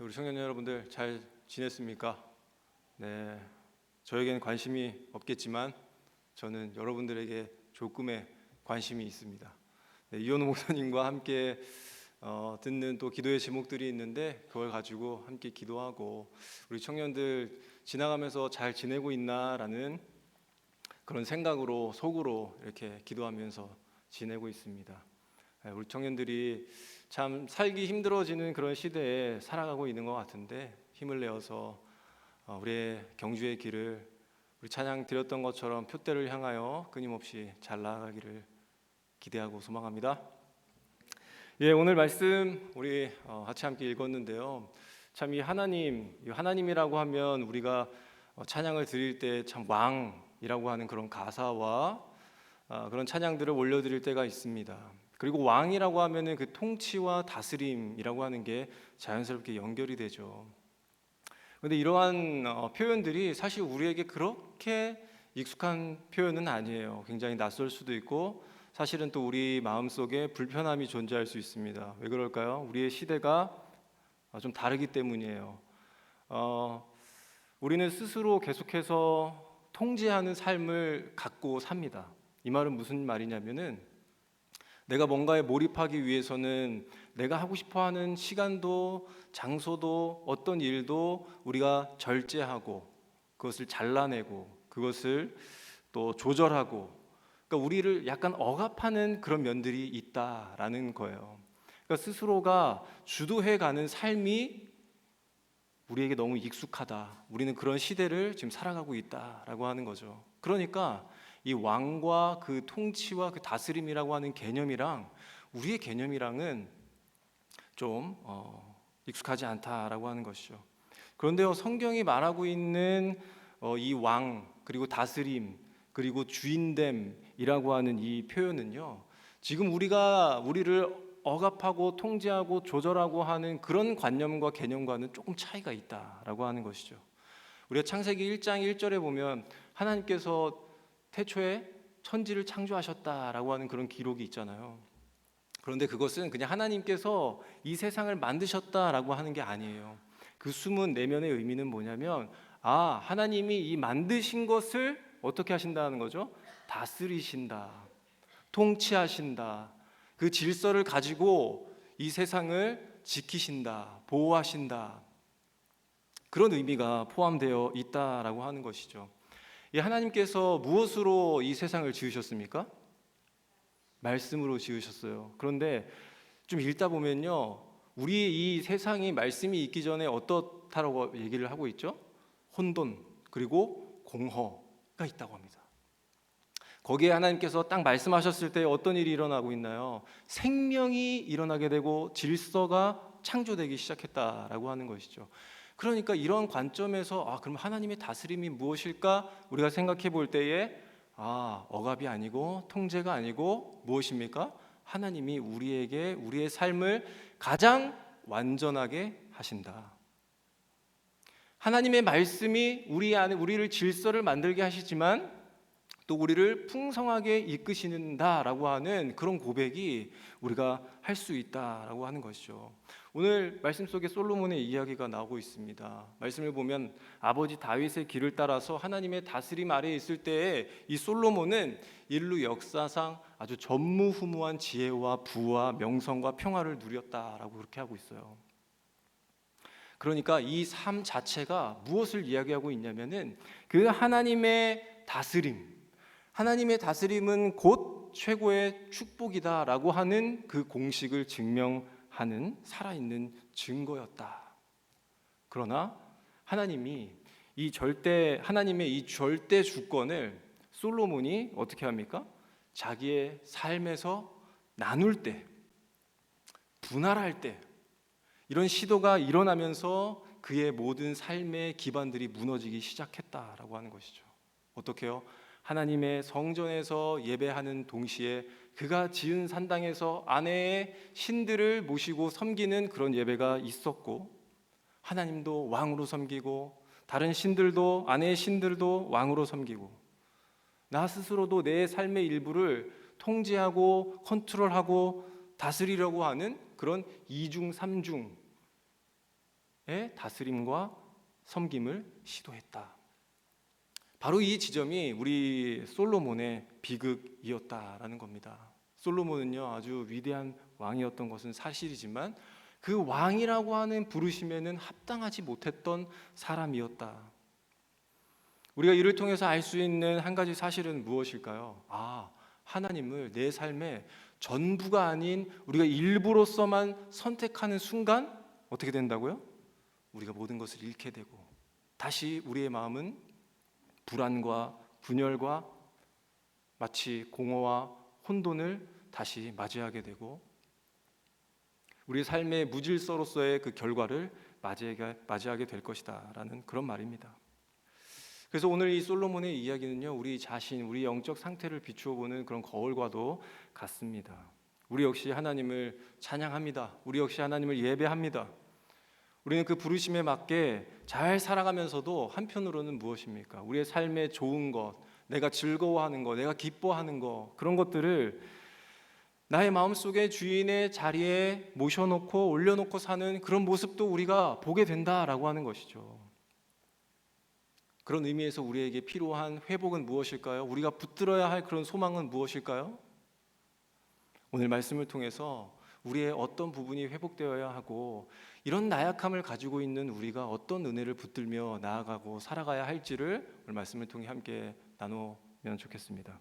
우리 청년 여러분들 잘 지냈습니까? 네, 저에게는 관심이 없겠지만 저는 여러분들에게 조금의 관심이 있습니다. 네, 이현우 목사님과 함께 듣는 또 기도의 제목들이 있는데 그걸 가지고 함께 기도하고 우리 청년들 지나가면서 잘 지내고 있나라는 그런 생각으로 속으로 이렇게 기도하면서 지내고 있습니다. 네, 우리 청년들이 참 살기 힘들어지는 그런 시대에 살아가고 있는 것 같은데 힘을 내어서 우리의 경주의 길을 우리 찬양 드렸던 것처럼 표대를 향하여 끊임없이 잘 나아가기를 기대하고 소망합니다. 예, 오늘 말씀 우리 같이 함께 읽었는데요. 참 이 하나님이라고 하면 우리가 찬양을 드릴 때 참 왕이라고 하는 그런 가사와 그런 찬양들을 올려드릴 때가 있습니다. 그리고 왕이라고 하면은 그 통치와 다스림이라고 하는 게 자연스럽게 연결이 되죠. 그런데 이러한 표현들이 사실 우리에게 그렇게 익숙한 표현은 아니에요. 굉장히 낯설 수도 있고 사실은 또 우리 마음속에 불편함이 존재할 수 있습니다. 왜 그럴까요? 우리의 시대가 좀 다르기 때문이에요. 우리는 스스로 계속해서 통제하는 삶을 갖고 삽니다. 이 말은 무슨 말이냐면은 내가 뭔가에 몰입하기 위해서는 내가 하고 싶어하는 시간도 장소도 어떤 일도 우리가 절제하고 그것을 잘라내고 그것을 또 조절하고 그러니까 우리를 약간 억압하는 그런 면들이 있다라는 거예요. 그러니까 스스로가 주도해가는 삶이 우리에게 너무 익숙하다. 우리는 그런 시대를 지금 살아가고 있다라고 하는 거죠. 그러니까 이 왕과 그 통치와 그 다스림이라고 하는 개념이랑 우리의 개념이랑은 좀 익숙하지 않다라고 하는 것이죠. 그런데요, 성경이 말하고 있는 이 왕 그리고 다스림 그리고 주인됨이라고 하는 이 표현은요, 지금 우리를 억압하고 통제하고 조절하고 하는 그런 관념과 개념과는 조금 차이가 있다라고 하는 것이죠. 우리가 창세기 1장 1절에 보면 하나님께서 태초에 천지를 창조하셨다라고 하는 그런 기록이 있잖아요. 그런데 그것은 그냥 하나님께서 이 세상을 만드셨다라고 하는 게 아니에요. 그 숨은 내면의 의미는 뭐냐면 하나님이 이 만드신 것을 어떻게 하신다는 거죠? 다스리신다, 통치하신다, 그 질서를 가지고 이 세상을 지키신다, 보호하신다, 그런 의미가 포함되어 있다라고 하는 것이죠. 이 하나님께서 무엇으로 이 세상을 지으셨습니까? 말씀으로 지으셨어요. 그런데 좀 읽다 보면요, 우리 이 세상이 말씀이 있기 전에 어떻다라고 얘기를 하고 있죠? 혼돈 그리고 공허가 있다고 합니다. 거기에 하나님께서 딱 말씀하셨을 때 어떤 일이 일어나고 있나요? 생명이 일어나게 되고 질서가 창조되기 시작했다라고 하는 것이죠. 그러니까 이런 관점에서 그럼 하나님의 다스림이 무엇일까? 우리가 생각해 볼 때에 억압이 아니고 통제가 아니고 무엇입니까? 하나님이 우리에게 우리의 삶을 가장 완전하게 하신다. 하나님의 말씀이 우리 안에 우리를 질서를 만들게 하시지만 또 우리를 풍성하게 이끄신다라고 하는 그런 고백이 우리가 할 수 있다라고 하는 것이죠. 오늘 말씀 속에 솔로몬의 이야기가 나오고 있습니다. 말씀을 보면 아버지 다윗의 길을 따라서 하나님의 다스림 아래에 있을 때에 이 솔로몬은 인류 역사상 아주 전무후무한 지혜와 부와 명성과 평화를 누렸다라고 그렇게 하고 있어요. 그러니까 이 삶 자체가 무엇을 이야기하고 있냐면은 그 하나님의 다스림은 곧 최고의 축복이다라고 하는 그 공식을 증명하는 살아있는 증거였다. 그러나 하나님의 이 절대 주권을 솔로몬이 어떻게 합니까? 자기의 삶에서 나눌 때, 분할할 때 이런 시도가 일어나면서 그의 모든 삶의 기반들이 무너지기 시작했다라고 하는 것이죠. 어떻게요? 하나님의 성전에서 예배하는 동시에 그가 지은 산당에서 아내의 신들을 모시고 섬기는 그런 예배가 있었고, 하나님도 왕으로 섬기고 다른 신들도 아내의 신들도 왕으로 섬기고, 나 스스로도 내 삶의 일부를 통제하고 컨트롤하고 다스리려고 하는 그런 이중 삼중의 다스림과 섬김을 시도했다. 바로 이 지점이 우리 솔로몬의 비극이었다라는 겁니다. 솔로몬은요, 아주 위대한 왕이었던 것은 사실이지만 그 왕이라고 하는 부르심에는 합당하지 못했던 사람이었다. 우리가 이를 통해서 알 수 있는 한 가지 사실은 무엇일까요? 하나님을 내 삶의 전부가 아닌 우리가 일부로서만 선택하는 순간 어떻게 된다고요? 우리가 모든 것을 잃게 되고 다시 우리의 마음은 불안과 분열과 마치 공허와 혼돈을 다시 맞이하게 되고 우리 삶의 무질서로서의 그 결과를 맞이하게 될 것이다 라는 그런 말입니다. 그래서 오늘 이 솔로몬의 이야기는요, 우리 자신, 우리 영적 상태를 비추어 보는 그런 거울과도 같습니다. 우리 역시 하나님을 찬양합니다. 우리 역시 하나님을 예배합니다. 우리는 그 부르심에 맞게 잘 살아가면서도 한편으로는 무엇입니까? 우리의 삶에 좋은 것, 내가 즐거워하는 것, 내가 기뻐하는 것, 그런 것들을 나의 마음속에 주인의 자리에 모셔놓고 올려놓고 사는 그런 모습도 우리가 보게 된다라고 하는 것이죠. 그런 의미에서 우리에게 필요한 회복은 무엇일까요? 우리가 붙들어야 할 그런 소망은 무엇일까요? 오늘 말씀을 통해서 우리의 어떤 부분이 회복되어야 하고 이런 나약함을 가지고 있는 우리가 어떤 은혜를 붙들며 나아가고 살아가야 할지를 오늘 말씀을 통해 함께 나누면 좋겠습니다.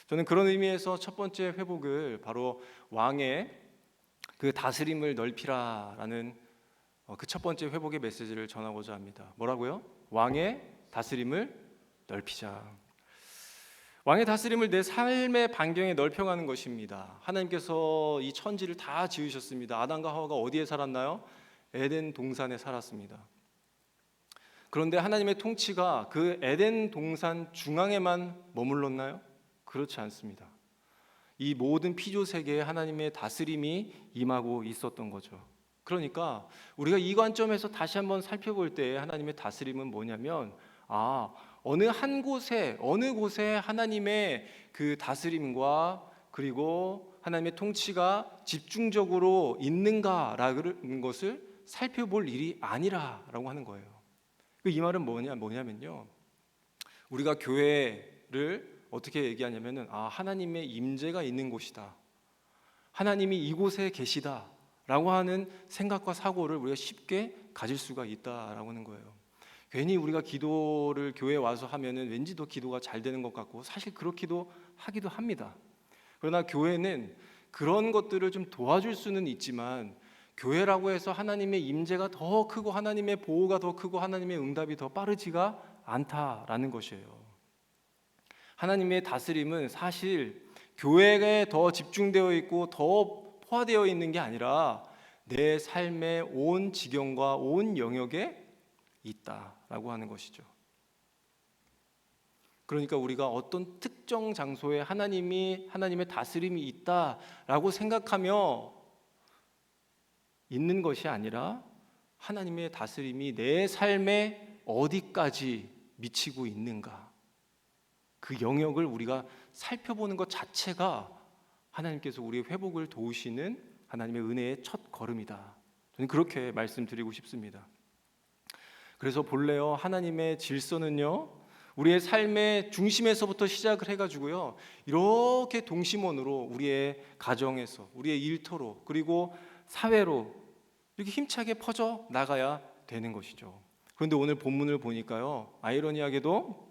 저는 그런 의미에서 첫 번째 회복을 바로 왕의 그 다스림을 넓히라라는 그 첫 번째 회복의 메시지를 전하고자 합니다. 뭐라고요? 왕의 다스림을 넓히자. 왕의 다스림을 내 삶의 반경에 넓혀가는 것입니다. 하나님께서 이 천지를 다 지으셨습니다. 아담과 하와가 어디에 살았나요? 에덴 동산에 살았습니다. 그런데 하나님의 통치가 그 에덴 동산 중앙에만 머물렀나요? 그렇지 않습니다. 이 모든 피조 세계에 하나님의 다스림이 임하고 있었던 거죠. 그러니까 우리가 이 관점에서 다시 한번 살펴볼 때 하나님의 다스림은 뭐냐면 어느 한 곳에 어느 곳에 하나님의 그 다스림과 그리고 하나님의 통치가 집중적으로 있는가라는 것을 살펴볼 일이 아니라라고 하는 거예요. 이 말은 뭐냐면요. 우리가 교회를 어떻게 얘기하냐면은 하나님의 임재가 있는 곳이다. 하나님이 이곳에 계시다라고 하는 생각과 사고를 우리가 쉽게 가질 수가 있다라고 하는 거예요. 괜히 우리가 기도를 교회에 와서 하면은 왠지 더 기도가 잘 되는 것 같고 사실 그렇기도 하기도 합니다. 그러나 교회는 그런 것들을 좀 도와줄 수는 있지만 교회라고 해서 하나님의 임재가 더 크고 하나님의 보호가 더 크고 하나님의 응답이 더 빠르지가 않다라는 것이에요. 하나님의 다스림은 사실 교회에 더 집중되어 있고 더 포화되어 있는 게 아니라 내 삶의 온 지경과 온 영역에 있다라고 하는 것이죠. 그러니까 우리가 어떤 특정 장소에 하나님의 다스림이 있다라고 생각하며 있는 것이 아니라 하나님의 다스림이 내 삶에 어디까지 미치고 있는가, 그 영역을 우리가 살펴보는 것 자체가 하나님께서 우리의 회복을 도우시는 하나님의 은혜의 첫 걸음이다. 저는 그렇게 말씀드리고 싶습니다. 그래서 본래요 하나님의 질서는요 우리의 삶의 중심에서부터 시작을 해가지고요 이렇게 동심원으로 우리의 가정에서 우리의 일터로 그리고 사회로 이렇게 힘차게 퍼져 나가야 되는 것이죠. 그런데 오늘 본문을 보니까요 아이러니하게도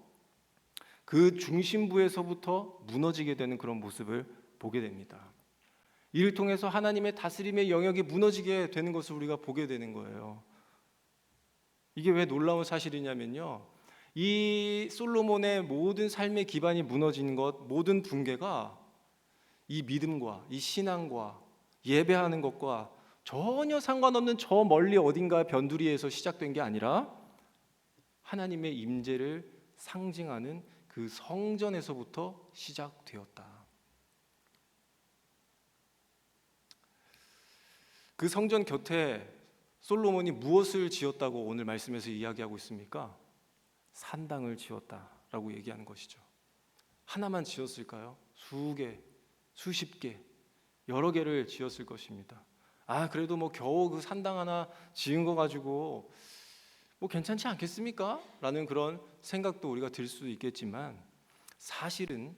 그 중심부에서부터 무너지게 되는 그런 모습을 보게 됩니다. 이를 통해서 하나님의 다스림의 영역이 무너지게 되는 것을 우리가 보게 되는 거예요. 이게 왜 놀라운 사실이냐면요 이 솔로몬의 모든 삶의 기반이 무너진 것, 모든 붕괴가 이 믿음과 이 신앙과 예배하는 것과 전혀 상관없는 저 멀리 어딘가 변두리에서 시작된 게 아니라 하나님의 임재를 상징하는 그 성전에서부터 시작되었다. 그 성전 곁에 솔로몬이 무엇을 지었다고 오늘 말씀에서 이야기하고 있습니까? 산당을 지었다라고 얘기하는 것이죠. 하나만 지었을까요? 수개, 수십 개, 여러 개를 지었을 것입니다. 그래도 뭐 겨우 그 산당 하나 지은 거 가지고 뭐 괜찮지 않겠습니까? 라는 그런 생각도 우리가 들 수도 있겠지만, 사실은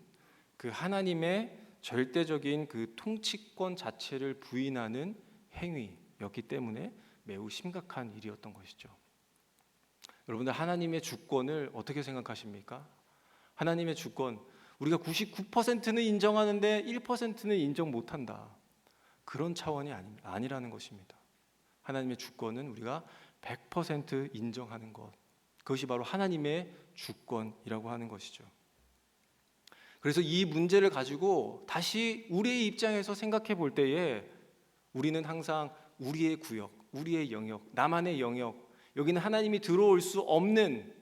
그 하나님의 절대적인 그 통치권 자체를 부인하는 행위였기 때문에 매우 심각한 일이었던 것이죠. 여러분들, 하나님의 주권을 어떻게 생각하십니까? 하나님의 주권, 우리가 99%는 인정하는데 1%는 인정 못한다, 그런 차원이 아니라는 것입니다. 하나님의 주권은 우리가 100% 인정하는 것, 그것이 바로 하나님의 주권이라고 하는 것이죠. 그래서 이 문제를 가지고 다시 우리의 입장에서 생각해 볼 때에 우리는 항상 우리의 구역, 우리의 영역, 나만의 영역, 여기는 하나님이 들어올 수 없는,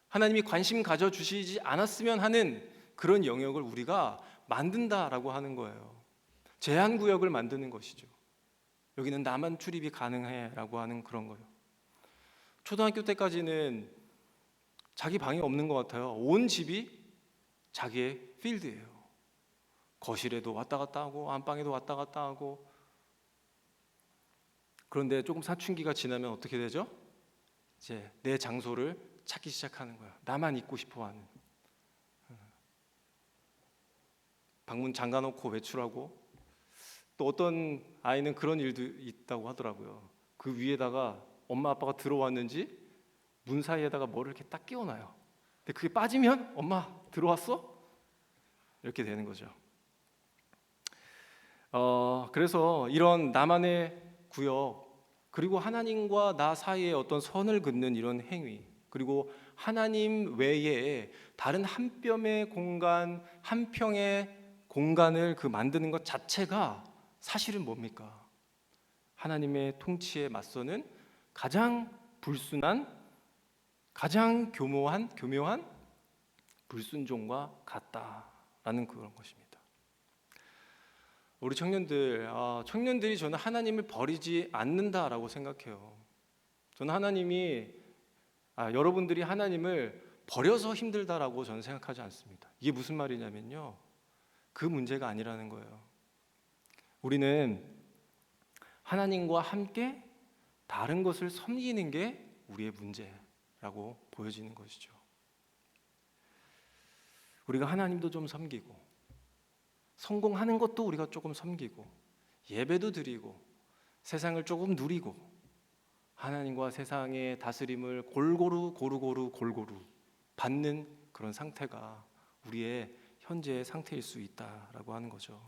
하나님이 관심 가져주시지 않았으면 하는 그런 영역을 우리가 만든다라고 하는 거예요. 제한구역을 만드는 것이죠. 여기는 나만 출입이 가능해라고 하는 그런 거예요. 초등학교 때까지는 자기 방이 없는 것 같아요. 온 집이 자기의 필드예요. 거실에도 왔다 갔다 하고 안방에도 왔다 갔다 하고. 그런데 조금 사춘기가 지나면 어떻게 되죠? 이제 내 장소를 찾기 시작하는 거야. 나만 있고 싶어하는. 방문 잠가놓고 외출하고, 또 어떤 아이는 그런 일도 있다고 하더라고요. 그 위에다가 엄마 아빠가 들어왔는지 문 사이에다가 뭐를 이렇게 딱 끼워놔요. 근데 그게 빠지면 엄마 들어왔어? 이렇게 되는 거죠. 그래서 이런 나만의 구역, 그리고 하나님과 나 사이에 어떤 선을 긋는 이런 행위, 그리고 하나님 외에 다른 한 뼘의 공간, 한 평의 공간을 만드는 것 자체가 사실은 뭡니까? 하나님의 통치에 맞서는 가장 불순한, 가장 교묘한 불순종과 같다라는 그런 것입니다. 우리 청년들이 저는 하나님을 버리지 않는다라고 생각해요. 저는 여러분들이 하나님을 버려서 힘들다라고 저는 생각하지 않습니다. 이게 무슨 말이냐면요, 그 문제가 아니라는 거예요. 우리는 하나님과 함께 다른 것을 섬기는 게 우리의 문제라고 보여지는 것이죠. 우리가 하나님도 좀 섬기고, 성공하는 것도 우리가 조금 섬기고, 예배도 드리고, 세상을 조금 누리고, 하나님과 세상의 다스림을 골고루 받는 그런 상태가 우리의 현재의 상태일 수 있다라고 하는 거죠.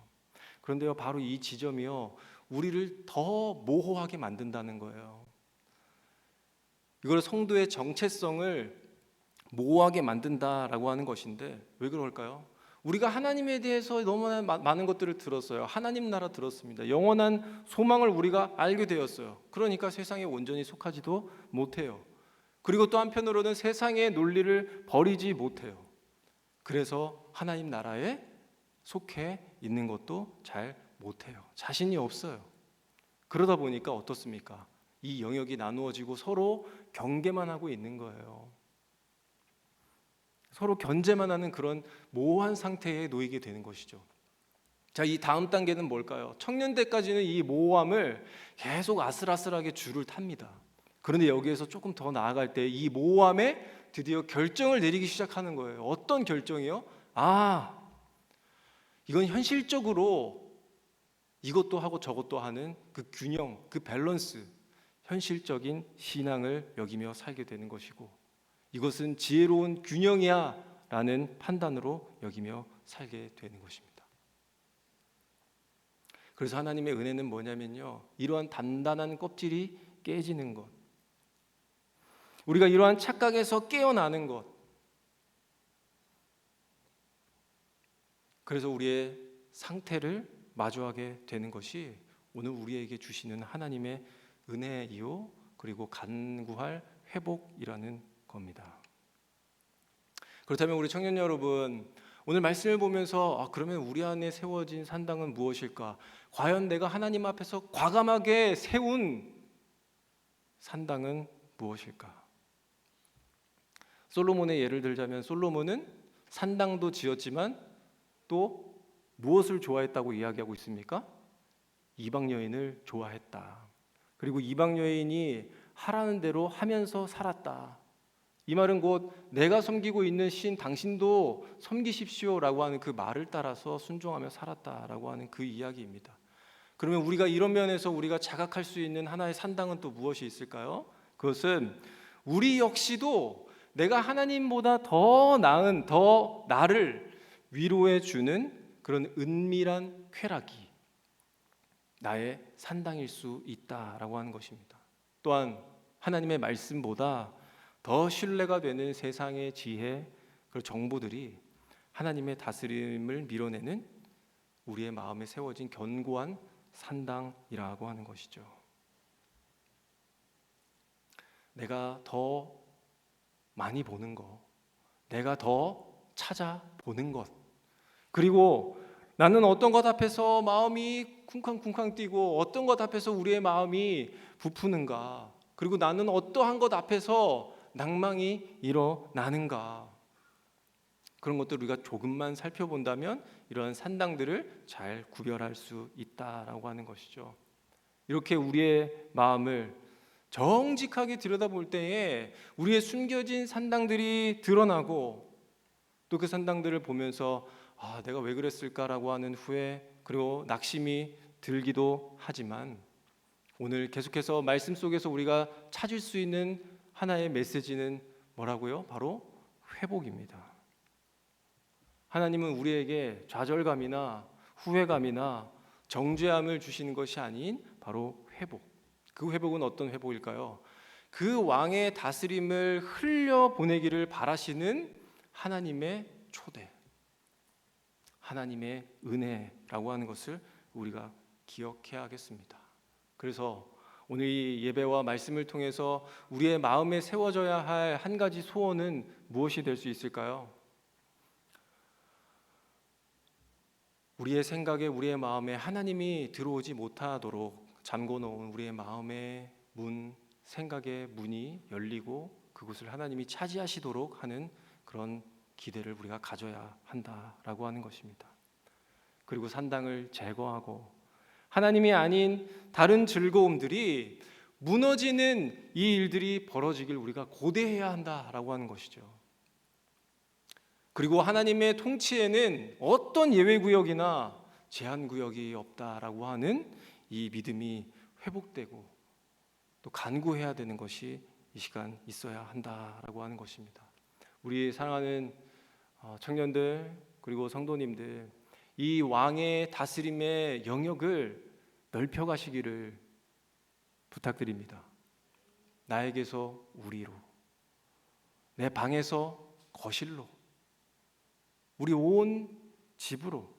그런데요, 바로 이 지점이요, 우리를 더 모호하게 만든다는 거예요. 이걸 성도의 정체성을 모호하게 만든다라고 하는 것인데, 왜 그럴까요? 우리가 하나님에 대해서 너무나 많은 것들을 들었어요. 하나님 나라 들었습니다. 영원한 소망을 우리가 알게 되었어요. 그러니까 세상에 온전히 속하지도 못해요. 그리고 또 한편으로는 세상의 논리를 버리지 못해요. 그래서 하나님 나라에 속해 있는 것도 잘 못해요. 자신이 없어요. 그러다 보니까 어떻습니까? 이 영역이 나누어지고 서로 경계만 하고 있는 거예요. 서로 견제만 하는 그런 모호한 상태에 놓이게 되는 것이죠. 자, 이 다음 단계는 뭘까요? 청년 때까지는 이 모호함을 계속 아슬아슬하게 줄을 탑니다. 그런데 여기에서 조금 더 나아갈 때 이 모호함에 드디어 결정을 내리기 시작하는 거예요. 어떤 결정이요? 이건 현실적으로 이것도 하고 저것도 하는 그 균형, 그 밸런스, 현실적인 신앙을 여기며 살게 되는 것이고, 이것은 지혜로운 균형이야 라는 판단으로 여기며 살게 되는 것입니다. 그래서 하나님의 은혜는 뭐냐면요, 이러한 단단한 껍질이 깨지는 것, 우리가 이러한 착각에서 깨어나는 것, 그래서 우리의 상태를 마주하게 되는 것이 오늘 우리에게 주시는 하나님의 은혜이요, 그리고 간구할 회복이라는 겁니다. 그렇다면 우리 청년 여러분, 오늘 말씀을 보면서 그러면 우리 안에 세워진 산당은 무엇일까? 과연 내가 하나님 앞에서 과감하게 세운 산당은 무엇일까? 솔로몬의 예를 들자면, 솔로몬은 산당도 지었지만 또 무엇을 좋아했다고 이야기하고 있습니까? 이방 여인을 좋아했다. 그리고 이방 여인이 하라는 대로 하면서 살았다. 이 말은 곧 내가 섬기고 있는 신 당신도 섬기십시오라고 하는 그 말을 따라서 순종하며 살았다라고 하는 그 이야기입니다. 그러면 우리가 이런 면에서 우리가 자각할 수 있는 하나의 산당은 또 무엇이 있을까요? 그것은 우리 역시도 내가 하나님보다 더 나은, 더 나를 위로해 주는 그런 은밀한 쾌락이 나의 산당일 수 있다라고 하는 것입니다. 또한 하나님의 말씀보다 더 신뢰가 되는 세상의 지혜, 그리고 정보들이 하나님의 다스림을 밀어내는 우리의 마음에 세워진 견고한 산당이라고 하는 것이죠. 내가 더 많이 보는 것, 내가 더 찾아보는 것, 그리고 나는 어떤 것 앞에서 마음이 쿵쾅쿵쾅 뛰고 어떤 것 앞에서 우리의 마음이 부푸는가, 그리고 나는 어떠한 것 앞에서 낭망이 일어나는가, 그런 것들을 우리가 조금만 살펴본다면 이러한 산당들을 잘 구별할 수 있다라고 하는 것이죠. 이렇게 우리의 마음을 정직하게 들여다볼 때에 우리의 숨겨진 산당들이 드러나고, 또 그 산당들을 보면서 내가 왜 그랬을까라고 하는 후회, 그리고 낙심이 들기도 하지만, 오늘 계속해서 말씀 속에서 우리가 찾을 수 있는 하나의 메시지는 뭐라고요? 바로 회복입니다. 하나님은 우리에게 좌절감이나 후회감이나 정죄함을 주시는 것이 아닌 바로 회복. 그 회복은 어떤 회복일까요? 그 왕의 다스림을 흘려보내기를 바라시는 하나님의 초대, 하나님의 은혜라고 하는 것을 우리가 기억해야겠습니다. 그래서 오늘 이 예배와 말씀을 통해서 우리의 마음에 세워져야 할 한 가지 소원은 무엇이 될 수 있을까요? 우리의 생각에, 우리의 마음에 하나님이 들어오지 못하도록 잠궈놓은 우리의 마음의 문, 생각의 문이 열리고 그곳을 하나님이 차지하시도록 하는 그런 기대를 우리가 가져야 한다라고 하는 것입니다. 그리고 산당을 제거하고 하나님이 아닌 다른 즐거움들이 무너지는 이 일들이 벌어지길 우리가 고대해야 한다라고 하는 것이죠. 그리고 하나님의 통치에는 어떤 예외구역이나 제한구역이 없다라고 하는 이 믿음이 회복되고 또 간구해야 되는 것이 이 시간 있어야 한다라고 하는 것입니다. 우리 사랑하는 청년들, 그리고 성도님들, 이 왕의 다스림의 영역을 넓혀가시기를 부탁드립니다. 나에게서 우리로, 내 방에서 거실로, 우리 온 집으로,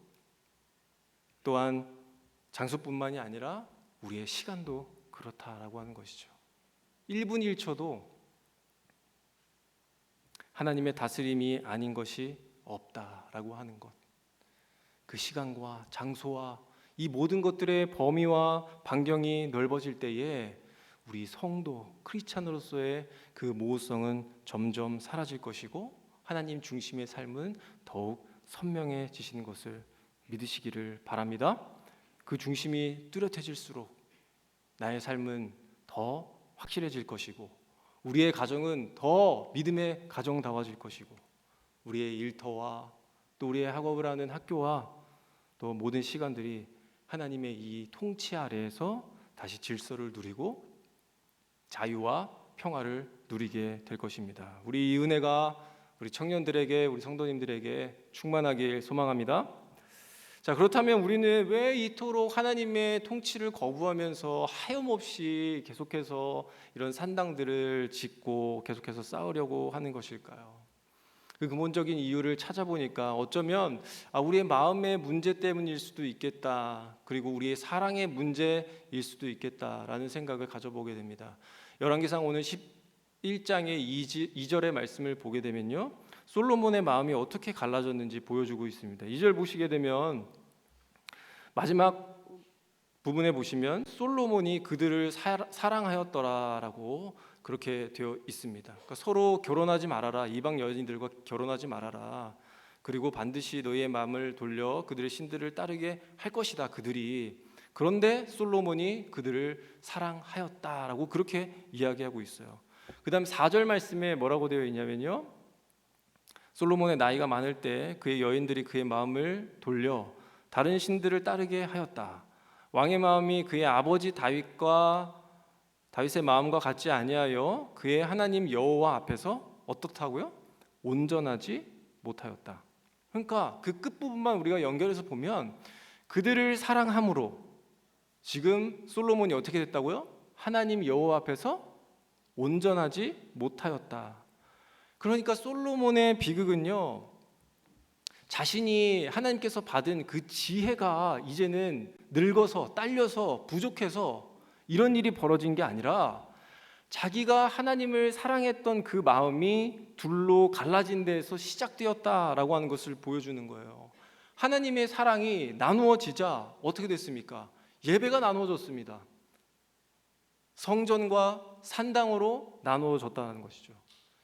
또한 장소뿐만이 아니라 우리의 시간도 그렇다라고 하는 것이죠. 1분 1초도 하나님의 다스림이 아닌 것이 없다라고 하는 것, 그 시간과 장소와 이 모든 것들의 범위와 반경이 넓어질 때에 우리 성도 크리스찬으로서의 그 모호성은 점점 사라질 것이고 하나님 중심의 삶은 더욱 선명해지시는 것을 믿으시기를 바랍니다. 그 중심이 뚜렷해질수록 나의 삶은 더 확실해질 것이고 우리의 가정은 더 믿음의 가정다워질 것이고 우리의 일터와 또 우리의 학업을 하는 학교와 또 모든 시간들이 하나님의 이 통치 아래에서 다시 질서를 누리고 자유와 평화를 누리게 될 것입니다. 우리 이 은혜가 우리 청년들에게, 우리 성도님들에게 충만하길 소망합니다. 자, 그렇다면 우리는 왜 이토록 하나님의 통치를 거부하면서 하염없이 계속해서 이런 산당들을 짓고 계속해서 쌓으려고 하는 것일까요? 그 근본적인 이유를 찾아보니까 어쩌면 우리의 마음의 문제 때문일 수도 있겠다, 그리고 우리의 사랑의 문제일 수도 있겠다라는 생각을 가져보게 됩니다. 열왕기상 오늘 11장의 2절의 말씀을 보게 되면요, 솔로몬의 마음이 어떻게 갈라졌는지 보여주고 있습니다. 2절 보시게 되면 마지막 부분에 보시면 솔로몬이 그들을 사랑하였더라라고 그렇게 되어 있습니다. 그러니까 서로 결혼하지 말아라, 이방 여인들과 결혼하지 말아라, 그리고 반드시 너희의 마음을 돌려 그들의 신들을 따르게 할 것이다. 그들이 그런데 솔로몬이 그들을 사랑하였다라고 그렇게 이야기하고 있어요. 그 다음 4절 말씀에 뭐라고 되어 있냐면요, 솔로몬의 나이가 많을 때 그의 여인들이 그의 마음을 돌려 다른 신들을 따르게 하였다. 왕의 마음이 그의 아버지 다윗의 마음과 같지 아니하여 그의 하나님 여호와 앞에서 어떻다고요? 온전하지 못하였다. 그러니까 그 끝부분만 우리가 연결해서 보면 그들을 사랑함으로 지금 솔로몬이 어떻게 됐다고요? 하나님 여호와 앞에서 온전하지 못하였다. 그러니까 솔로몬의 비극은요, 자신이 하나님께서 받은 그 지혜가 이제는 늙어서 딸려서 부족해서 이런 일이 벌어진 게 아니라 자기가 하나님을 사랑했던 그 마음이 둘로 갈라진 데에서 시작되었다라고 하는 것을 보여주는 거예요. 하나님의 사랑이 나누어지자 어떻게 됐습니까? 예배가 나누어졌습니다. 성전과 산당으로 나누어졌다는 것이죠.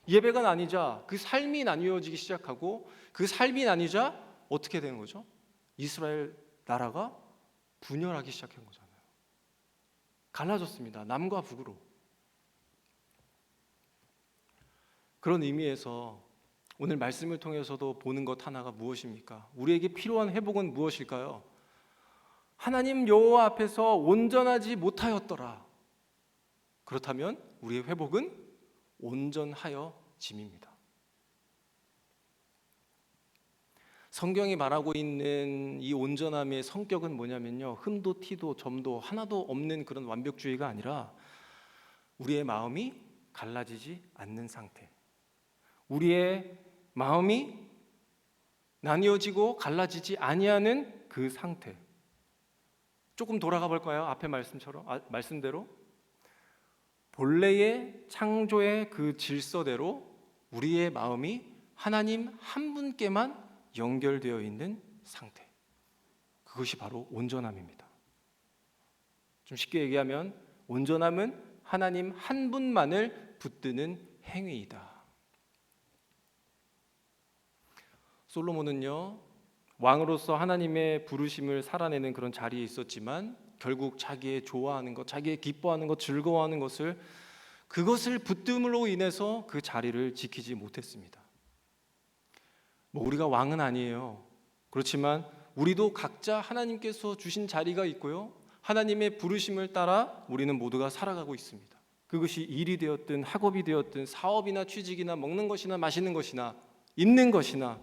예배가 나뉘자 그 삶이 나뉘어지기 시작하고, 그 삶이 나뉘자 어떻게 되는 거죠? 이스라엘 나라가 분열하기 시작한 거잖아요. 갈라졌습니다. 남과 북으로. 그런 의미에서 오늘 말씀을 통해서도 보는 것 하나가 무엇입니까? 우리에게 필요한 회복은 무엇일까요? 하나님 여호와 앞에서 온전하지 못하였더라. 그렇다면 우리의 회복은 온전하여짐입니다. 성경이 말하고 있는 이 온전함의 성격은 뭐냐면요, 흠도 티도 점도 하나도 없는 그런 완벽주의가 아니라 우리의 마음이 갈라지지 않는 상태, 우리의 마음이 나뉘어지고 갈라지지 아니하는 그 상태. 조금 돌아가 볼까요? 앞에 말씀대로 본래의 창조의 그 질서대로 우리의 마음이 하나님 한 분께만 연결되어 있는 상태, 그것이 바로 온전함입니다. 좀 쉽게 얘기하면 온전함은 하나님 한 분만을 붙드는 행위이다. 솔로몬은요, 왕으로서 하나님의 부르심을 살아내는 그런 자리에 있었지만 결국 자기의 좋아하는 것, 자기의 기뻐하는 것, 즐거워하는 그것을 붙듦으로 인해서 그 자리를 지키지 못했습니다. 우리가 왕은 아니에요. 그렇지만 우리도 각자 하나님께서 주신 자리가 있고요, 하나님의 부르심을 따라 우리는 모두가 살아가고 있습니다. 그것이 일이 되었든 학업이 되었든 사업이나 취직이나 먹는 것이나 마시는 것이나 입는 것이나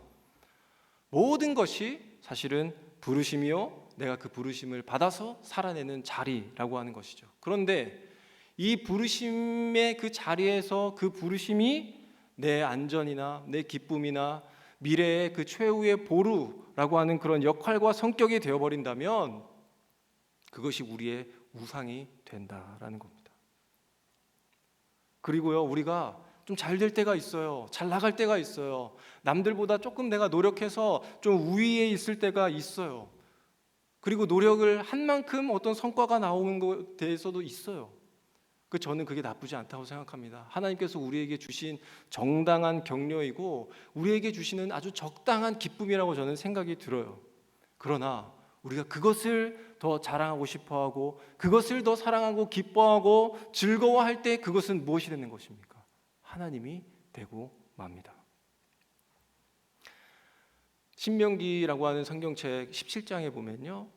모든 것이 사실은 부르심이요, 내가 그 부르심을 받아서 살아내는 자리라고 하는 것이죠. 그런데 이 부르심의 그 자리에서 그 부르심이 내 안전이나 내 기쁨이나 미래의 그 최후의 보루라고 하는 그런 역할과 성격이 되어버린다면 그것이 우리의 우상이 된다라는 겁니다. 그리고요, 우리가 좀 잘 될 때가 있어요. 잘 나갈 때가 있어요. 남들보다 조금 내가 노력해서 좀 우위에 있을 때가 있어요. 그리고 노력을 한 만큼 어떤 성과가 나오는 것에 대해서도 있어요. 저는 그게 나쁘지 않다고 생각합니다. 하나님께서 우리에게 주신 정당한 격려이고 우리에게 주시는 아주 적당한 기쁨이라고 저는 생각이 들어요. 그러나 우리가 그것을 더 자랑하고 싶어하고 그것을 더 사랑하고 기뻐하고 즐거워할 때 그것은 무엇이 되는 것입니까? 하나님이 되고 맙니다. 신명기라고 하는 성경책 17장에 보면요,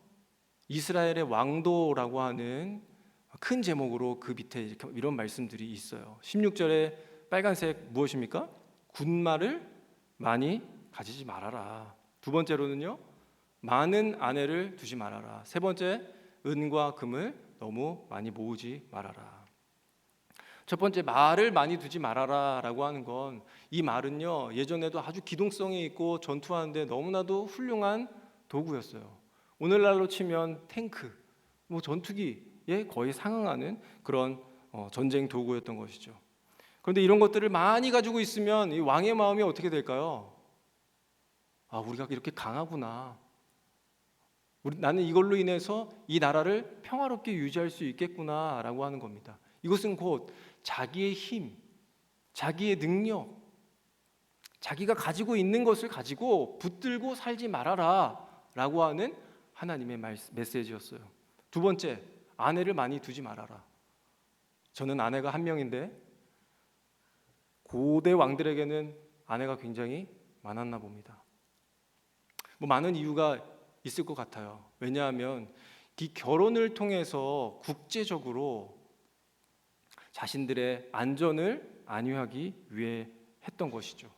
이스라엘의 왕도라고 하는 큰 제목으로 그 밑에 이런 말씀들이 있어요. 16절에 빨간색 무엇입니까? 군마를 많이 가지지 말아라. 두 번째로는요, 많은 아내를 두지 말아라. 세 번째, 은과 금을 너무 많이 모으지 말아라. 첫 번째, 말을 많이 두지 말아라 라고 하는 건, 이 말은요 예전에도 아주 기동성이 있고 전투하는데 너무나도 훌륭한 도구였어요. 오늘날로 치면 탱크, 전투기에 거의 상응하는 그런 전쟁 도구였던 것이죠. 그런데 이런 것들을 많이 가지고 있으면 이 왕의 마음이 어떻게 될까요? 우리가 이렇게 강하구나, 나는 이걸로 인해서 이 나라를 평화롭게 유지할 수 있겠구나 라고 하는 겁니다. 이것은 곧 자기의 힘, 자기의 능력, 자기가 가지고 있는 것을 가지고 붙들고 살지 말아라 라고 하는 하나님의 메시지였어요. 두 번째, 아내를 많이 두지 말아라. 저는 아내가 한 명인데 고대 왕들에게는 아내가 굉장히 많았나 봅니다. 뭐 많은 이유가 있을 것 같아요. 왜냐하면 이 결혼을 통해서 국제적으로 자신들의 안전을 안위하기 위해 했던 것이죠.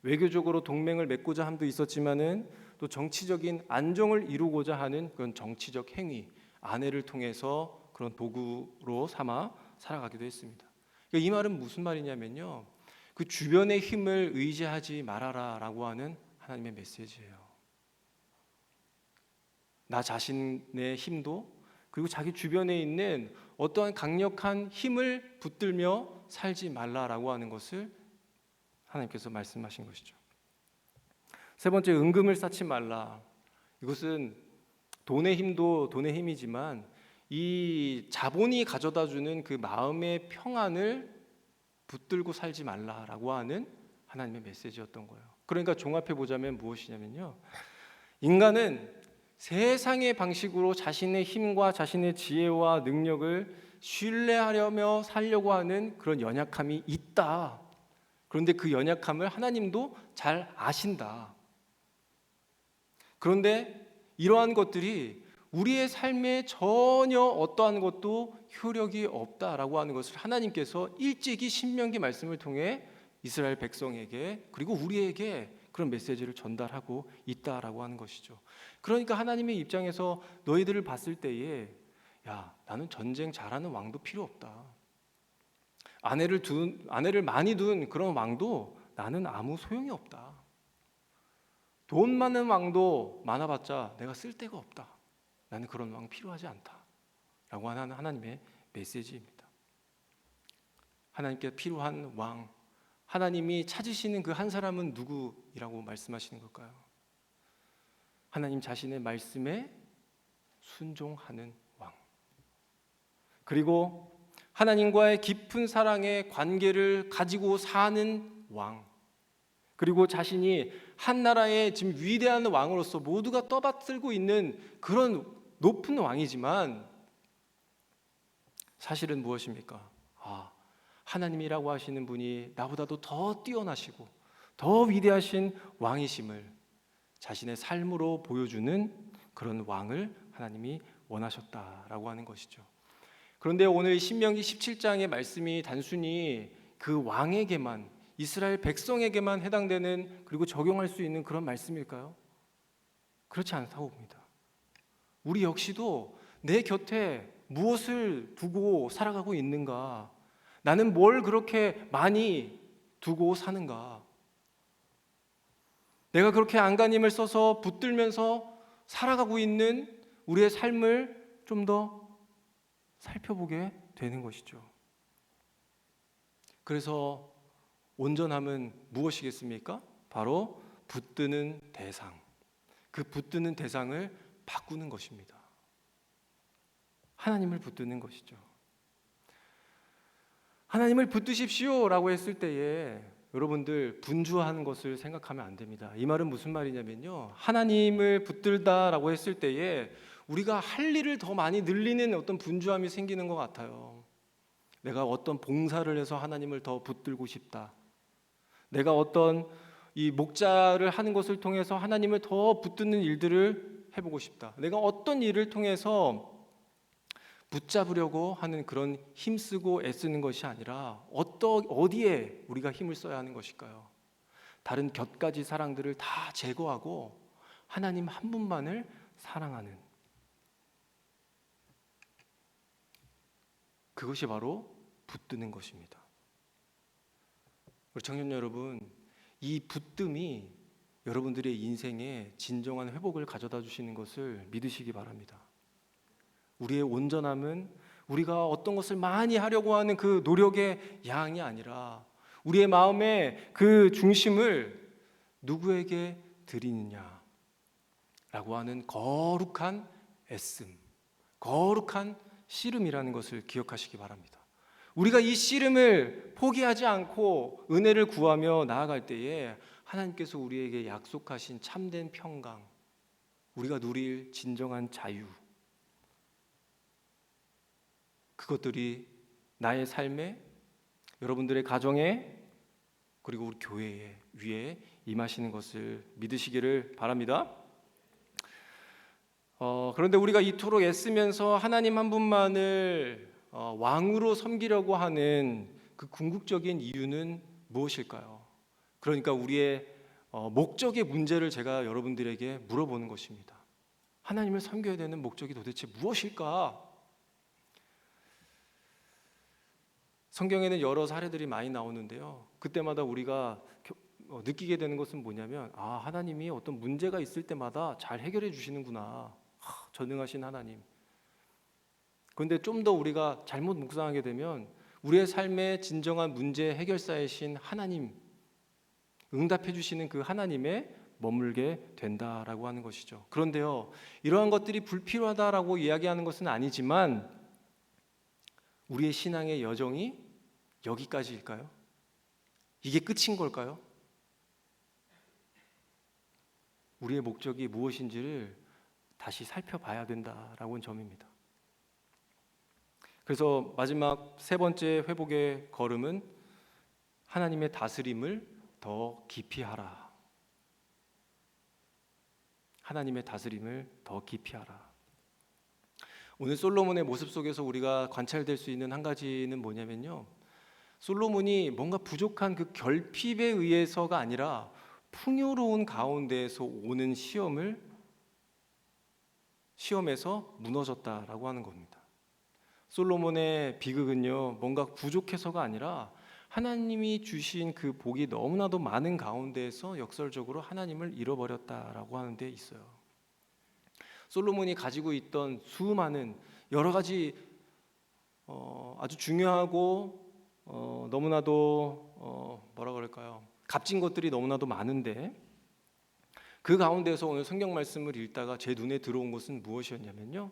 외교적으로 동맹을 맺고자 함도 있었지만은 또 정치적인 안정을 이루고자 하는 그런 정치적 행위, 아내를 통해서 그런 도구로 삼아 살아가기도 했습니다. 그러니까 이 말은 무슨 말이냐면요, 그 주변의 힘을 의지하지 말아라라고 하는 하나님의 메시지예요. 나 자신의 힘도 그리고 자기 주변에 있는 어떠한 강력한 힘을 붙들며 살지 말라라고 하는 것을 하나님께서 말씀하신 것이죠. 세 번째, 은금을 쌓지 말라. 이것은 돈의 힘도 돈의 힘이지만 이 자본이 가져다주는 그 마음의 평안을 붙들고 살지 말라라고 하는 하나님의 메시지였던 거예요. 그러니까 종합해 보자면 무엇이냐면요, 인간은 세상의 방식으로 자신의 힘과 자신의 지혜와 능력을 신뢰하려며 살려고 하는 그런 연약함이 있다. 그런데 그 연약함을 하나님도 잘 아신다. 그런데 이러한 것들이 우리의 삶에 전혀 어떠한 것도 효력이 없다라고 하는 것을 하나님께서 일찍이 신명기 말씀을 통해 이스라엘 백성에게 그리고 우리에게 그런 메시지를 전달하고 있다라고 하는 것이죠. 그러니까 하나님의 입장에서 너희들을 봤을 때에, 야, 나는 전쟁 잘하는 왕도 필요 없다. 아내를 많이 둔 그런 왕도 나는 아무 소용이 없다. 돈 많은 왕도 많아봤자 내가 쓸 데가 없다. 나는 그런 왕 필요하지 않다. 라고 하는 하나님의 메시지입니다. 하나님께 필요한 왕, 하나님이 찾으시는 그 한 사람은 누구이라고 말씀하시는 걸까요? 하나님 자신의 말씀에 순종하는 왕, 그리고 하나님과의 깊은 사랑의 관계를 가지고 사는 왕, 그리고 자신이 한 나라의 지금 위대한 왕으로서 모두가 떠받들고 있는 그런 높은 왕이지만 사실은 무엇입니까? 하나님이라고 하시는 분이 나보다도 더 뛰어나시고 더 위대하신 왕이심을 자신의 삶으로 보여주는 그런 왕을 하나님이 원하셨다라고 하는 것이죠. 그런데 오늘 신명기 17장의 말씀이 단순히 그 왕에게만, 이스라엘 백성에게만 해당되는 그리고 적용할 수 있는 그런 말씀일까요? 그렇지 않다고 봅니다. 우리 역시도 내 곁에 무엇을 두고 살아가고 있는가? 나는 뭘 그렇게 많이 두고 사는가? 내가 그렇게 안간힘을 써서 붙들면서 살아가고 있는 우리의 삶을 좀 더 살펴보게 되는 것이죠. 그래서 온전함은 무엇이겠습니까? 바로 붙드는 대상, 그 붙드는 대상을 바꾸는 것입니다. 하나님을 붙드는 것이죠. 하나님을 붙드십시오 라고 했을 때에 여러분들 분주한 것을 생각하면 안 됩니다. 이 말은 무슨 말이냐면요, 하나님을 붙들다라고 했을 때에 우리가 할 일을 더 많이 늘리는 어떤 분주함이 생기는 것 같아요. 내가 어떤 봉사를 해서 하나님을 더 붙들고 싶다. 내가 어떤 이 목자를 하는 것을 통해서 하나님을 더 붙드는 일들을 해보고 싶다. 내가 어떤 일을 통해서 붙잡으려고 하는 그런 힘쓰고 애쓰는 것이 아니라 어디에 우리가 힘을 써야 하는 것일까요? 다른 곁가지 사랑들을 다 제거하고 하나님 한 분만을 사랑하는, 그것이 바로 붙드는 것입니다. 우리 청년 여러분, 이 붙듦이 여러분들의 인생에 진정한 회복을 가져다 주시는 것을 믿으시기 바랍니다. 우리의 온전함은 우리가 어떤 것을 많이 하려고 하는 그 노력의 양이 아니라 우리의 마음의 그 중심을 누구에게 드리느냐라고 하는 거룩한 애씀, 거룩한 씨름이라는 것을 기억하시기 바랍니다. 우리가 이 씨름을 포기하지 않고 은혜를 구하며 나아갈 때에 하나님께서 우리에게 약속하신 참된 평강, 우리가 누릴 진정한 자유, 그것들이 나의 삶에, 여러분들의 가정에, 그리고 우리 교회에 위에 임하시는 것을 믿으시기를 바랍니다. 그런데 우리가 이토록 애쓰면서 하나님 한 분만을 왕으로 섬기려고 하는 그 궁극적인 이유는 무엇일까요? 그러니까 우리의 목적의 문제를 제가 여러분들에게 물어보는 것입니다. 하나님을 섬겨야 되는 목적이 도대체 무엇일까? 성경에는 여러 사례들이 많이 나오는데요. 그때마다 우리가 느끼게 되는 것은 뭐냐면, 하나님이 어떤 문제가 있을 때마다 잘 해결해 주시는구나. 전능하신 하나님. 그런데 좀 더 우리가 잘못 묵상하게 되면 우리의 삶의 진정한 문제 해결사이신 하나님, 응답해 주시는 그 하나님에 머물게 된다라고 하는 것이죠. 그런데요, 이러한 것들이 불필요하다라고 이야기하는 것은 아니지만 우리의 신앙의 여정이 여기까지일까요? 이게 끝인 걸까요? 우리의 목적이 무엇인지를 다시 살펴봐야 된다라고 하는 점입니다. 그래서 마지막 세 번째 회복의 걸음은 하나님의 다스림을 더 깊이 하라. 하나님의 다스림을 더 깊이 하라. 오늘 솔로몬의 모습 속에서 우리가 관찰될 수 있는 한 가지는 뭐냐면요, 솔로몬이 뭔가 부족한 그 결핍에 의해서가 아니라 풍요로운 가운데에서 오는 시험에서 무너졌다라고 하는 겁니다. 솔로몬의 비극은요, 뭔가 부족해서가 아니라 하나님이 주신 그 복이 너무나도 많은 가운데에서 역설적으로 하나님을 잃어버렸다라고 하는 데 있어요. 솔로몬이 가지고 있던 수많은 여러 가지 아주 중요하고 너무나도 뭐라 그럴까요? 값진 것들이 너무나도 많은데, 그 가운데서 오늘 성경 말씀을 읽다가 제 눈에 들어온 것은 무엇이었냐면요,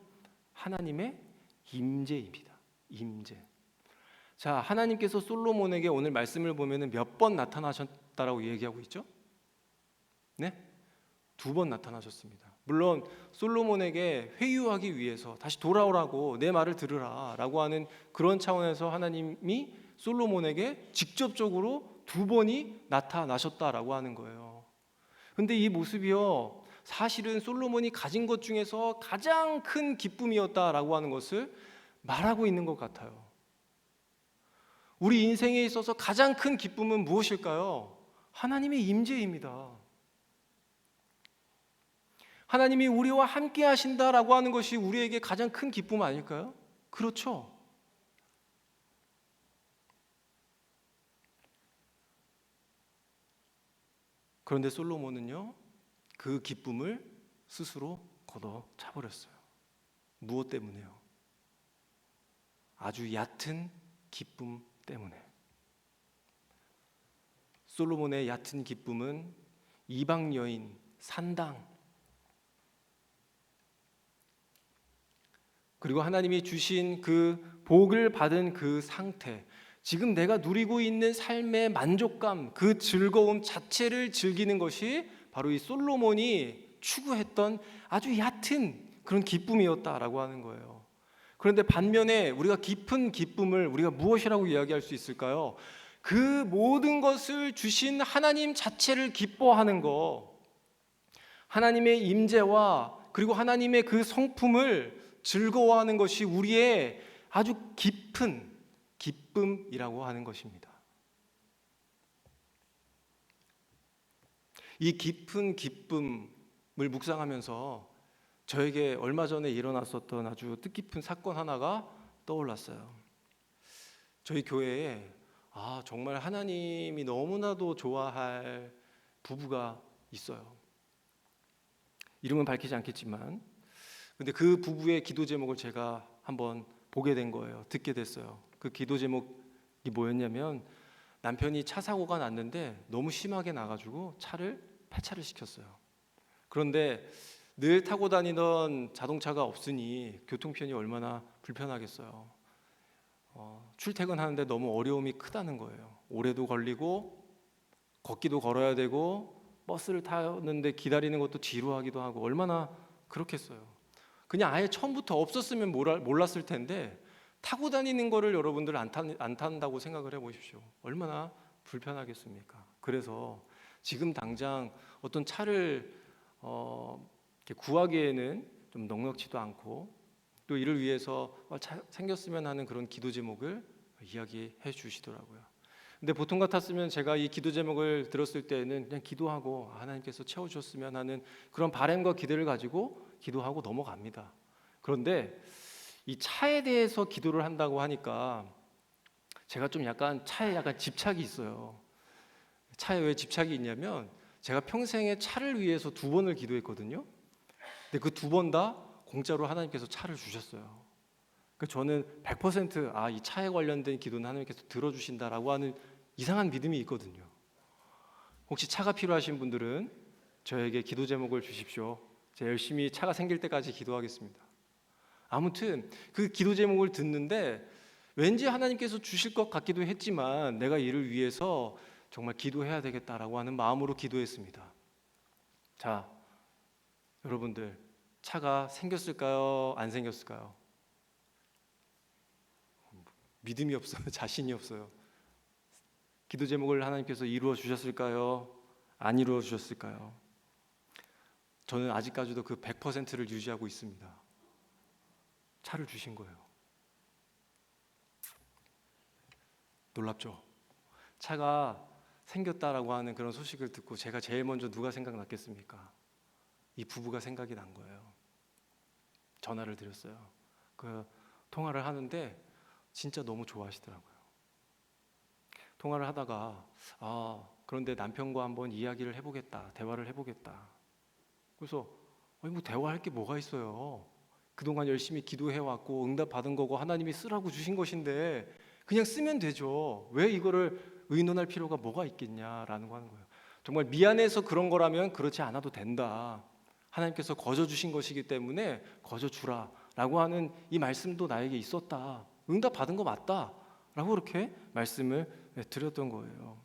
하나님의 임재입니다. 임재. 자, 하나님께서 솔로몬에게 오늘 말씀을 보면은 몇 번 나타나셨다라고 얘기하고 있죠? 네? 2번 나타나셨습니다. 물론 솔로몬에게 회유하기 위해서 다시 돌아오라고, 내 말을 들으라라고 하는 그런 차원에서 하나님이 솔로몬에게 직접적으로 2번이 나타나셨다라고 하는 거예요. 근데 이 모습이요, 사실은 솔로몬이 가진 것 중에서 가장 큰 기쁨이었다라고 하는 것을 말하고 있는 것 같아요. 우리 인생에 있어서 가장 큰 기쁨은 무엇일까요? 하나님의 임재입니다. 하나님이 우리와 함께 하신다라고 하는 것이 우리에게 가장 큰 기쁨 아닐까요? 그렇죠. 그런데 솔로몬은요, 그 기쁨을 스스로 걷어차버렸어요. 무엇 때문에요? 아주 얕은 기쁨 때문에. 솔로몬의 얕은 기쁨은 이방 여인 산당, 그리고 하나님이 주신 그 복을 받은 그 상태, 지금 내가 누리고 있는 삶의 만족감, 그 즐거움 자체를 즐기는 것이 바로 이 솔로몬이 추구했던 아주 얕은 그런 기쁨이었다라고 하는 거예요. 그런데 반면에 우리가 깊은 기쁨을 우리가 무엇이라고 이야기할 수 있을까요? 그 모든 것을 주신 하나님 자체를 기뻐하는 것, 하나님의 임재와 그리고 하나님의 그 성품을 즐거워하는 것이 우리의 아주 깊은 기쁨이라고 하는 것입니다. 이 깊은 기쁨을 묵상하면서 저에게 얼마 전에 일어났었던 아주 뜻깊은 사건 하나가 떠올랐어요. 저희 교회에 정말 하나님이 너무나도 좋아할 부부가 있어요. 이름은 밝히지 않겠지만, 근데 그 부부의 기도 제목을 제가 한번 보게 된 거예요. 듣게 됐어요. 그 기도 제목이 뭐였냐면, 남편이 차 사고가 났는데 너무 심하게 나가지고 폐차를 시켰어요. 그런데 늘 타고 다니던 자동차가 없으니 교통편이 얼마나 불편하겠어요. 출퇴근하는데 너무 어려움이 크다는 거예요. 오래도 걸리고 걷기도 걸어야 되고 버스를 타는데 기다리는 것도 지루하기도 하고 얼마나 그렇겠어요. 그냥 아예 처음부터 없었으면 몰랐을 텐데 타고 다니는 거를 여러분들 안 탄다고 생각을 해보십시오. 얼마나 불편하겠습니까? 그래서 지금 당장 어떤 차를 이렇게 구하기에는 좀 넉넉지도 않고, 또 이를 위해서 차 생겼으면 하는 그런 기도 제목을 이야기해 주시더라고요. 근데 보통 같았으면 제가 이 기도 제목을 들었을 때는 그냥 기도하고 하나님께서 채워주셨으면 하는 그런 바람과 기대를 가지고 기도하고 넘어갑니다. 그런데 이 차에 대해서 기도를 한다고 하니까 제가 좀 약간 차에 약간 집착이 있어요. 차에 왜 집착이 있냐면 제가 평생에 차를 위해서 2번을 기도했거든요. 근데 그 2번 다 공짜로 하나님께서 차를 주셨어요. 그 저는 100% 이 차에 관련된 기도는 하나님께서 들어주신다라고 하는 이상한 믿음이 있거든요. 혹시 차가 필요하신 분들은 저에게 기도 제목을 주십시오. 제가 열심히 차가 생길 때까지 기도하겠습니다. 아무튼 그 기도 제목을 듣는데 왠지 하나님께서 주실 것 같기도 했지만 내가 이를 위해서 정말 기도해야 되겠다라고 하는 마음으로 기도했습니다. 자, 여러분들 차가 생겼을까요? 안 생겼을까요? 믿음이 없어요. 자신이 없어요. 기도 제목을 하나님께서 이루어 주셨을까요? 안 이루어 주셨을까요? 저는 아직까지도 그 100%를 유지하고 있습니다. 차를 주신 거예요. 놀랍죠? 차가 생겼다라고 하는 그런 소식을 듣고 제가 제일 먼저 누가 생각났겠습니까? 이 부부가 생각이 난 거예요. 전화를 드렸어요. 그 통화를 하는데 진짜 너무 좋아하시더라고요. 통화를 하다가 그런데 남편과 한번 이야기를 해보겠다, 대화를 해보겠다. 그래서 뭐 대화할 게 뭐가 있어요? 그동안 열심히 기도해왔고 응답 받은 거고 하나님이 쓰라고 주신 것인데 그냥 쓰면 되죠. 왜 이거를 의논할 필요가 뭐가 있겠냐라는 거 하는 거예요. 정말 미안해서 그런 거라면 그렇지 않아도 된다. 하나님께서 거저 주신 것이기 때문에 거저 주라라고 하는 이 말씀도 나에게 있었다. 응답 받은 거 맞다라고 그렇게 말씀을 드렸던 거예요.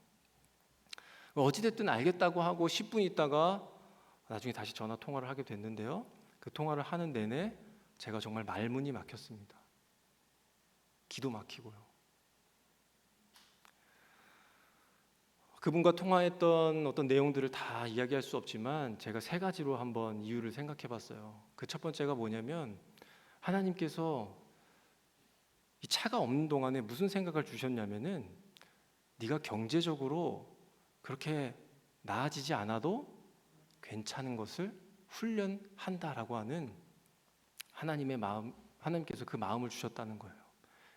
어찌됐든 알겠다고 하고 10분 있다가 나중에 다시 전화 통화를 하게 됐는데요. 그 통화를 하는 내내 제가 정말 말문이 막혔습니다. 기도 막히고요. 그분과 통화했던 어떤 내용들을 다 이야기할 수 없지만 제가 3가지로 한번 이유를 생각해 봤어요. 그 첫 번째가 뭐냐면 하나님께서 이 차가 없는 동안에 무슨 생각을 주셨냐면은 네가 경제적으로 그렇게 나아지지 않아도 괜찮은 것을 훈련한다라고 하는 하나님의 마음, 하나님께서 그 마음을 주셨다는 거예요.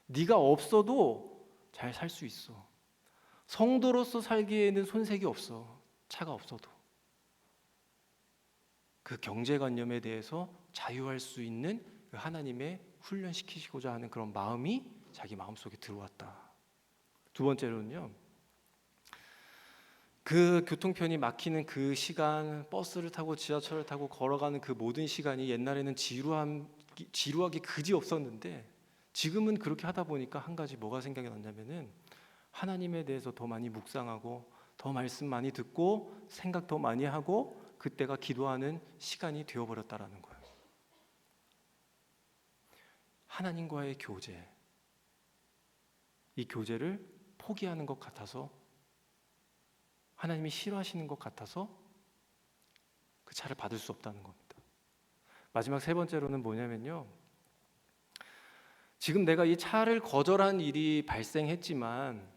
네가 없어도 잘 살 수 있어. 성도로서 살기에는 손색이 없어. 차가 없어도. 그 경제관념에 대해서 자유할 수 있는 그 하나님의 훈련시키시고자 하는 그런 마음이 자기 마음속에 들어왔다. 2번째로는요. 그 교통편이 막히는 그 시간, 버스를 타고 지하철을 타고 걸어가는 그 모든 시간이 옛날에는 지루하기 그지 없었는데 지금은 그렇게 하다 보니까 한 가지 뭐가 생각이 났냐면은 하나님에 대해서 더 많이 묵상하고 더 말씀 많이 듣고 생각 더 많이 하고 그때가 기도하는 시간이 되어버렸다라는 거예요. 하나님과의 교제, 이 교제를 포기하는 것 같아서 하나님이 싫어하시는 것 같아서 그 차를 받을 수 없다는 겁니다. 마지막 3번째로는 뭐냐면요. 지금 내가 이 차를 거절한 일이 발생했지만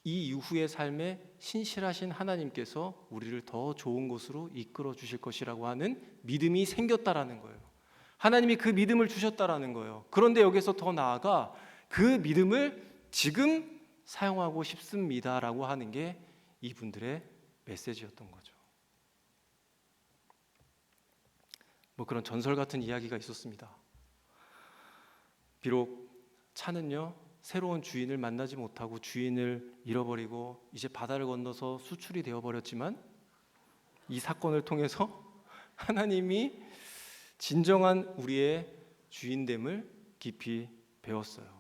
이 이후의 삶에 신실하신 하나님께서 우리를 더 좋은 곳으로 이끌어 주실 것이라고 하는 믿음이 생겼다라는 거예요. 하나님이 그 믿음을 주셨다라는 거예요. 그런데 여기서 더 나아가 그 믿음을 지금 사용하고 싶습니다라고 하는 게 이분들의 메시지였던 거죠. 뭐 그런 전설 같은 이야기가 있었습니다. 비록 차는요 새로운 주인을 만나지 못하고 주인을 잃어버리고 이제 바다를 건너서 수출이 되어버렸지만 이 사건을 통해서 하나님이 진정한 우리의 주인됨을 깊이 배웠어요.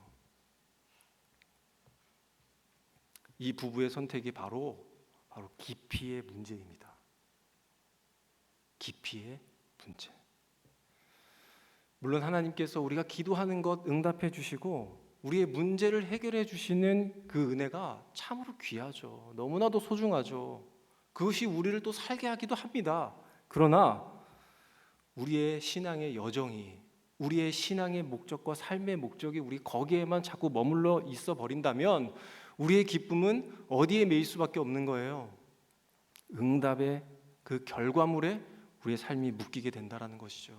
이 부부의 선택이 바로 깊이의 문제입니다. 깊이의 문제. 물론 하나님께서 우리가 기도하는 것 응답해 주시고 우리의 문제를 해결해 주시는 그 은혜가 참으로 귀하죠. 너무나도 소중하죠. 그것이 우리를 또 살게 하기도 합니다. 그러나 우리의 신앙의 여정이, 우리의 신앙의 목적과 삶의 목적이 우리 거기에만 자꾸 머물러 있어 버린다면 우리의 기쁨은 어디에 매일 수밖에 없는 거예요. 응답의 그 결과물에 우리의 삶이 묶이게 된다는 것이죠.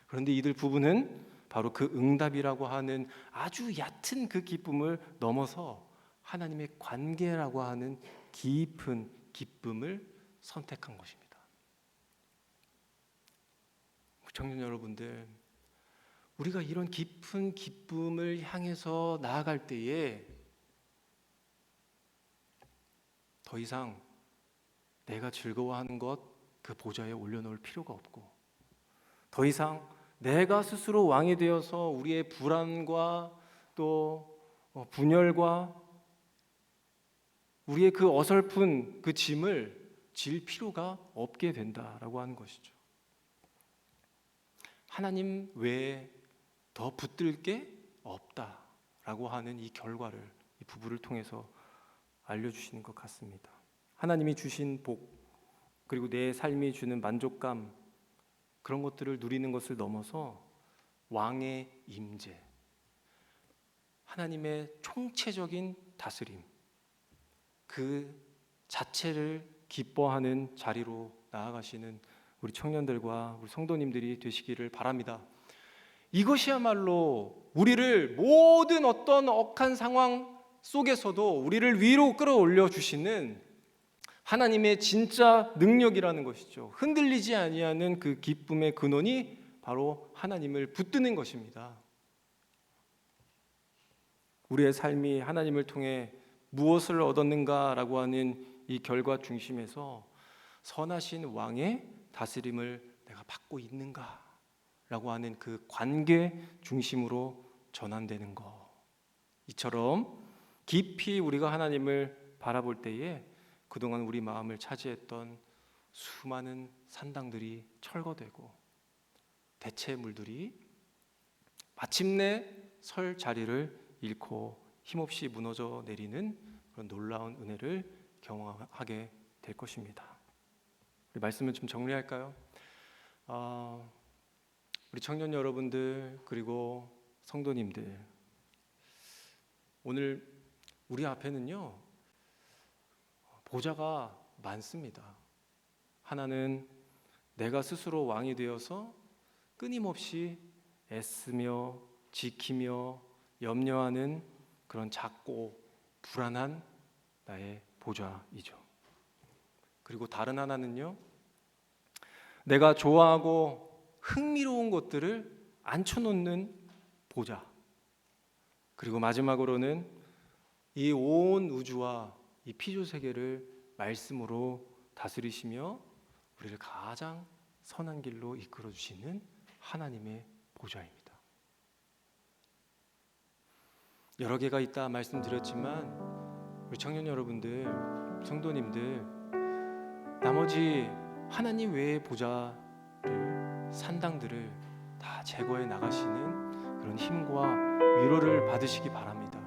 그런데 이들 부부는 바로 그 응답이라고 하는 아주 얕은 그 기쁨을 넘어서 하나님의 관계라고 하는 깊은 기쁨을 선택한 것입니다. 청년 여러분들, 우리가 이런 깊은 기쁨을 향해서 나아갈 때에 더 이상 내가 즐거워하는 것 그 보좌에 올려놓을 필요가 없고, 더 이상 내가 스스로 왕이 되어서 우리의 불안과 또 분열과 우리의 그 어설픈 그 짐을 질 필요가 없게 된다라고 하는 것이죠. 하나님 외에 더 붙들 게 없다라고 하는 이 결과를 이 부부를 통해서 알려주시는 것 같습니다. 하나님이 주신 복, 그리고 내 삶이 주는 만족감, 그런 것들을 누리는 것을 넘어서 왕의 임재, 하나님의 총체적인 다스림, 그 자체를 기뻐하는 자리로 나아가시는 우리 청년들과 우리 성도님들이 되시기를 바랍니다. 이것이야말로 우리를 모든 어떤 억한 상황 속에서도 우리를 위로 끌어올려 주시는 하나님의 진짜 능력이라는 것이죠. 흔들리지 아니하는 그 기쁨의 근원이 바로 하나님을 붙드는 것입니다. 우리의 삶이 하나님을 통해 무엇을 얻었는가라고 하는 이 결과 중심에서 선하신 왕의 다스림을 내가 받고 있는가라고 하는 그 관계 중심으로 전환되는 것, 이처럼 깊이 우리가 하나님을 바라볼 때에 그동안 우리 마음을 차지했던 수많은 산당들이 철거되고 대체물들이 마침내 설 자리를 잃고 힘없이 무너져 내리는 그런 놀라운 은혜를 경험하게 될 것입니다. 우리 말씀을 좀 정리할까요? 우리 청년 여러분들 그리고 성도님들, 오늘 우리 앞에는요 보좌가 많습니다. 하나는 내가 스스로 왕이 되어서 끊임없이 애쓰며 지키며 염려하는 그런 작고 불안한 나의 보좌이죠. 그리고 다른 하나는요, 내가 좋아하고 흥미로운 것들을 앉혀놓는 보좌. 그리고 마지막으로는 이 온 우주와 이 피조 세계를 말씀으로 다스리시며 우리를 가장 선한 길로 이끌어 주시는 하나님의 보좌입니다. 여러 개가 있다 말씀드렸지만 우리 청년 여러분들, 성도님들, 나머지 하나님 외의 보좌를, 산당들을 다 제거해 나가시는 그런 힘과 위로를 받으시기 바랍니다.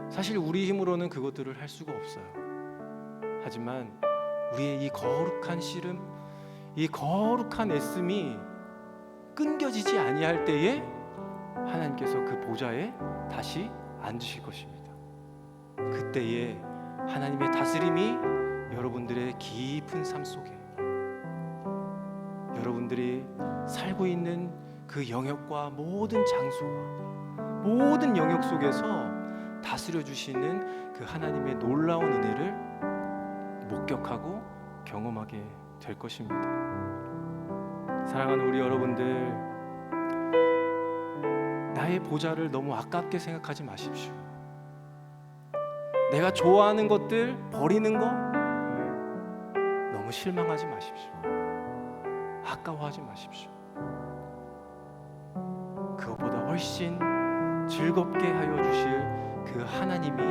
사실 우리 힘으로는 그것들을 할 수가 없어요. 하지만 우리의 이 거룩한 씨름, 이 거룩한 애씀이 끊겨지지 아니할 때에 하나님께서 그 보좌에 다시 앉으실 것입니다. 그때에 하나님의 다스림이 여러분들의 깊은 삶 속에, 여러분들이 살고 있는 그 영역과 모든 장소와 모든 영역 속에서 다스려 주시는 그 하나님의 놀라운 은혜를 목격하고 경험하게 될 것입니다. 사랑하는 우리 여러분들, 나의 보좌를 너무 아깝게 생각하지 마십시오. 내가 좋아하는 것들 버리는 거 너무 실망하지 마십시오. 아까워하지 마십시오. 그것보다 훨씬 즐겁게 하여 주실 그 하나님이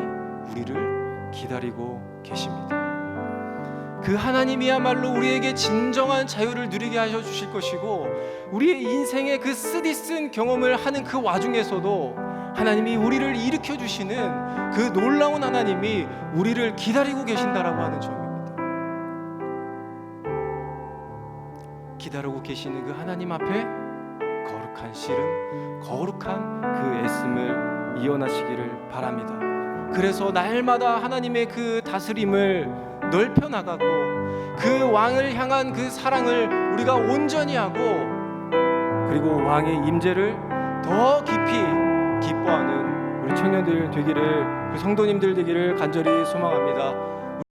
우리를 기다리고 계십니다. 그 하나님이야말로 우리에게 진정한 자유를 누리게 하셔 주실 것이고, 우리의 인생의 그 쓰디쓴 경험을 하는 그 와중에서도 하나님이 우리를 일으켜 주시는 그 놀라운 하나님이 우리를 기다리고 계신다라고 하는 점입니다. 기다리고 계시는 그 하나님 앞에 거룩한 씨름, 거룩한 그 애씀을 이어나시기를 바랍니다. 그래서 날마다 하나님의 그 다스림을 넓혀 나가고 그 왕을 향한 그 사랑을 우리가 온전히 하고, 그리고 왕의 임재를 더 깊이 기뻐하는 우리 청년들 되기를, 그 성도님들 되기를 간절히 소망합니다.